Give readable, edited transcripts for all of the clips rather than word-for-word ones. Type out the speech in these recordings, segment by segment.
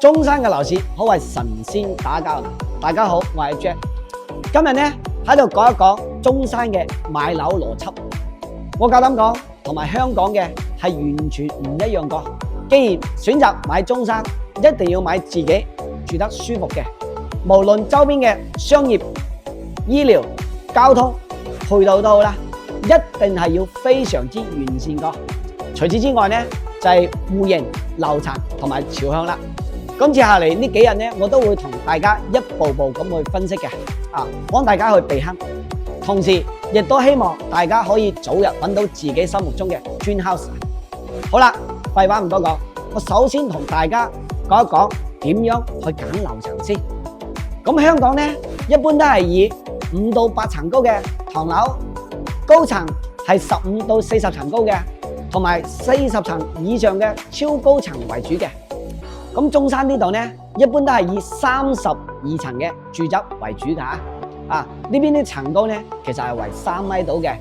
中山嘅樓市可謂神仙打交。大家好，我係 Jack， 今日呢喺度講一講中山嘅買樓邏輯。我夠膽講，同埋香港嘅係完全唔一樣個。既然選擇買中山，一定要買自己住得舒服嘅，無論周邊嘅商業、醫療、交通配套都好啦，一定係要非常之完善個。除此之外呢，就係戶型、樓層同埋朝向啦。咁接下嚟呢幾日呢，我都會同大家一步步咁去分析嘅，幫大家去避坑。同時亦都希望大家可以早日揾到自己心目中嘅 dream house。好啦，廢話唔多講，我首先同大家講一講點樣去揀樓層先。咁香港呢，一般都係以5到8層高嘅唐樓，高層係15到40層高嘅，同埋40層以上嘅超高層為主嘅。咁中山呢度呢，一般都係以32層嘅住宅為主㗎。呢邊啲層高呢，其實係為3米到嘅，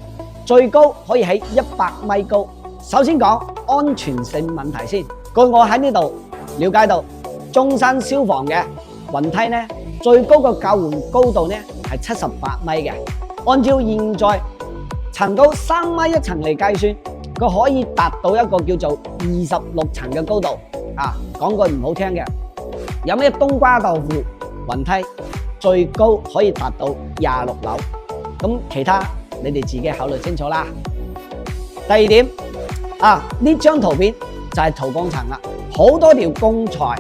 最高可以喺100米高。首先講安全性問題先。據我喺呢度了解到，中山消防嘅雲梯呢，最高嘅救援高度呢係78米嘅。按照現在層高3米一層嚟計算，佢可以達到一個叫做26層嘅高度。講句唔好聽嘅，有咩冬瓜豆腐雲梯最高可以達到26樓，咁其他你哋自己考慮清楚啦。第二點，呢張圖片就係土鋼層啦，好多條鋼材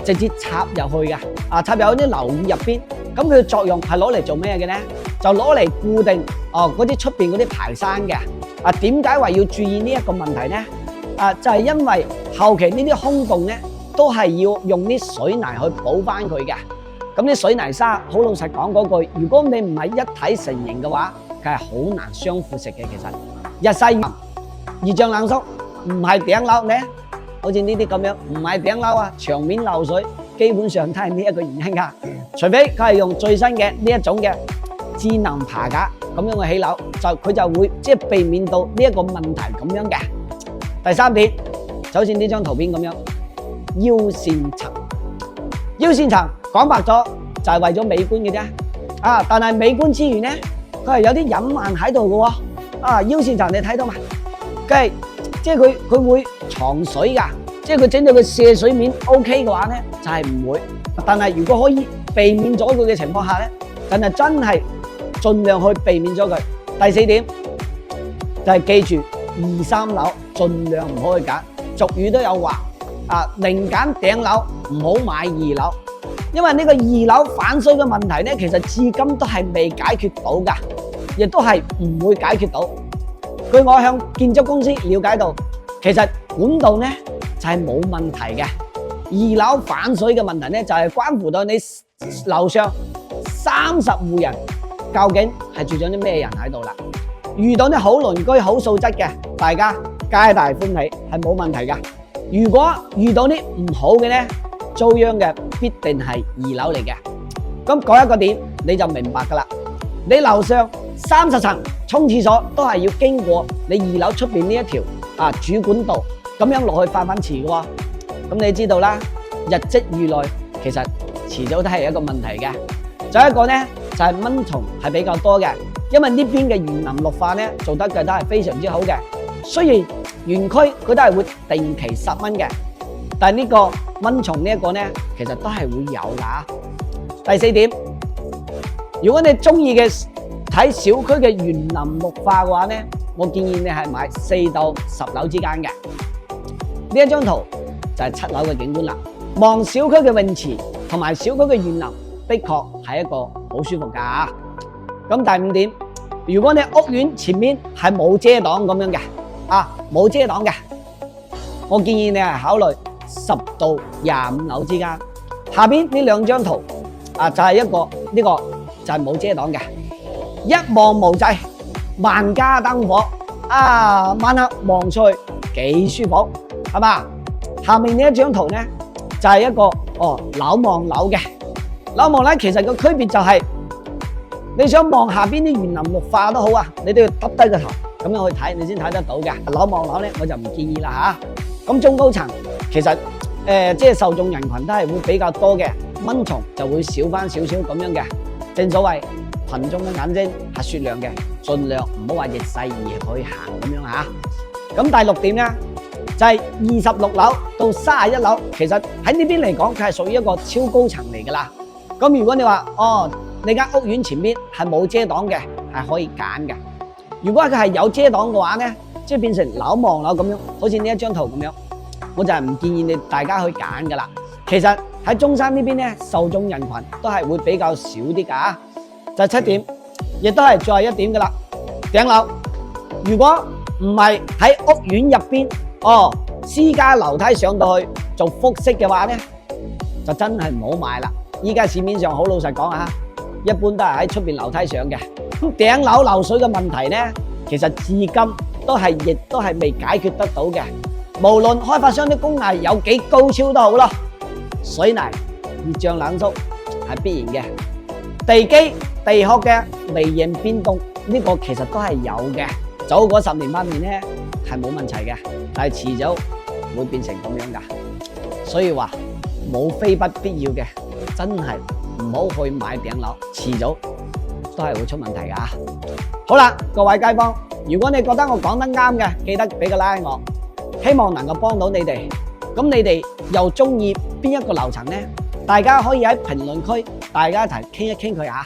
直接插入去嘅，插入啲樓宇入邊，咁佢嘅作用係攞嚟做咩嘅呢？就攞嚟固定嗰啲出邊嗰啲排山嘅。點解話要注意呢一個問題呢？就係因為後期呢啲空洞呢，都係要用啲水泥去補翻佢嘅。咁啲水泥沙，好老實講嗰句，如果你唔係一體成型嘅話，佢係好難相輔食嘅。其實日曬易脹冷縮，唔係頂樓呢，好似呢啲咁樣，唔係頂樓牆面漏水，基本上都係呢一個原因㗎。除非佢係用最新嘅呢一種嘅智能爬架咁樣去起樓，佢就會即係避免到呢一個問題咁樣嘅。第三點，就好似呢張圖片咁樣，腰線層。腰線層講白咗就係為咗美觀嘅啫。但係美觀之餘呢，佢係有啲隱患喺度嘅喎。腰線層你睇到嘛？即係佢會藏水㗎，即係佢整到佢射水面 OK 嘅話呢，就係唔會。但係如果可以避免咗佢嘅情況下呢，真係盡量去避免咗佢。第四點就係記住2、3樓盡量唔好去揀。俗語都有話，寧揀頂樓，唔好買2樓，因為呢個2樓反水嘅問題呢，其實至今都係未解決到㗎，亦都係唔會解決到。據我向建築公司了解到，其實管道呢就係冇問題嘅。2樓反水嘅問題呢，就係關乎到你樓上30戶人究竟係住咗啲咩人喺度啦。遇到啲好鄰居、好素質嘅，大家皆大歡喜，係冇問題㗎。如果遇到啲唔好嘅呢，遭殃嘅必定係2樓嚟嘅。咁講一個點你就明白㗎啦。你樓上30層沖廁所都係要經過你2樓出邊呢一條主管道，咁樣落去化糞池嘅喎。咁你知道啦，日積月累，其實遲早都係一個問題嘅。仲有一個呢，就係蚊蟲係比較多嘅，因為呢邊嘅園林綠化呢做得嘅都係非常之好嘅。雖然園區佢都係會定期殺蚊嘅，但係呢個蚊蟲呢一個呢，其實都係會有㗎。第四點，如果你中意嘅睇小區嘅園林綠化嘅話呢，我建議你係買4到10樓之間嘅。呢一張圖就係7樓嘅景觀啦。望小區嘅泳池同埋小區嘅園林，的確係一個好舒服㗎。咁第5點，如果你屋苑前面係冇遮擋咁樣嘅，冇遮擋嘅，我建議你係考慮10到25樓之間。下邊呢2張圖就係一個呢個就係冇遮擋嘅，一望無際，萬家燈火晚黑望出去幾舒服，係嘛？下面呢一張圖呢就係一個樓望樓嘅。樓望咧，其實個區別就係你想望下邊啲園林綠化都好你都要耷低個頭咁樣去睇，你先睇得到嘅。樓望樓咧，我就唔建議啦嚇。咁中高層其實即係受眾人群都係會比較多嘅，蚊蟲就會少翻少少咁樣嘅。正所謂群眾嘅眼睛係雪亮嘅，盡量唔好話逆勢而去行咁樣嚇。咁第六點咧就係26樓到31樓，其實喺呢邊嚟講，佢係屬於一個超高層嚟㗎啦。咁如果你話哦，你間屋苑前邊係冇遮擋嘅，係可以揀嘅。如果佢係有遮擋嘅話咧，即係變成樓望樓咁樣，好似呢一張圖咁樣，我就係唔建議你大家去揀㗎啦。其實喺中山呢邊咧，受眾人群都係會比較少啲㗎。就7點，亦都係最後一點㗎啦。頂樓，如果唔係喺屋苑入邊，私家樓梯上到去做複式嘅話咧，就真係唔好買啦。依家市面上好老實講啊，一般都係喺出邊樓梯上嘅。咁頂樓漏水嘅問題咧，其實至今亦都係未解決得到嘅。無論開發商啲工藝有幾高超都好咯，水泥熱脹冷縮係必然嘅。地基地殼嘅微型變動呢個其實都係有嘅。早嗰10年8年咧係冇問題嘅，但係遲早會變成咁樣噶。所以話冇非不必要嘅，真係唔好去買頂樓，遲早都係會出問題噶。好啦，各位街坊，如果你覺得我講得啱嘅，記得俾個 like我，希望能夠幫到你哋。咁你哋又中意邊一個樓層呢？大家可以喺評論區大家一齊傾一傾佢吓。